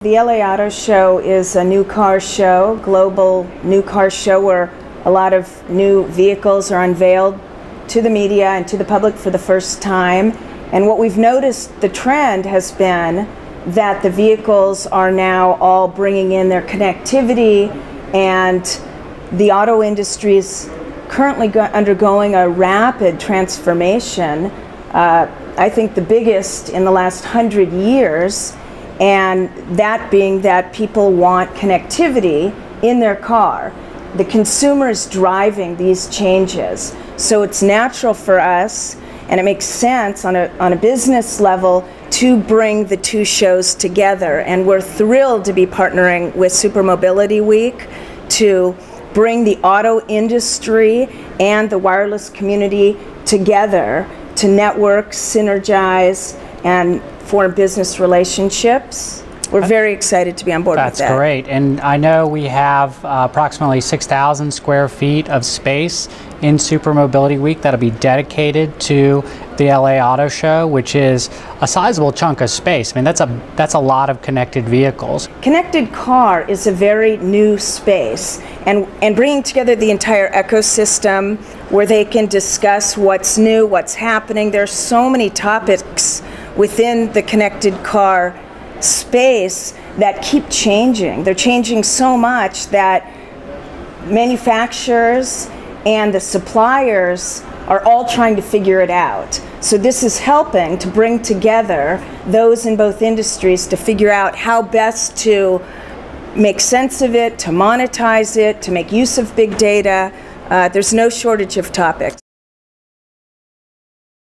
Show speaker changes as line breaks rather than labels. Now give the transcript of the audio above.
The LA Auto Show is a new car show, global new car show where a lot of new vehicles are unveiled to the media and to the public for the first time. And what we've noticed, the trend has been that the vehicles are now all bringing in their connectivity, and the auto industry is currently undergoing a rapid transformation, I think the biggest in the last 100 years. And that being that people want connectivity in their car. The consumer is driving these changes. So it's natural for us, and it makes sense on a business level, to bring the two shows together. And we're thrilled to be partnering with Super Mobility Week to bring the auto industry and the wireless community together to network, synergize, and form business relationships. We're very excited to be on board with that.
That's great. And I know we have approximately 6,000 square feet of space in Super Mobility Week that'll be dedicated to the LA Auto Show, which is a sizable chunk of space. I mean, that's a lot of connected vehicles.
Connected car is a very new space, and bringing together the entire ecosystem where they can discuss what's new, what's happening. There's so many topics within the connected car space that keep changing. They're changing so much that manufacturers and the suppliers are all trying to figure it out. So this is helping to bring together those in both industries to figure out how best to make sense of it, to monetize it, to make use of big data. There's no shortage of topics.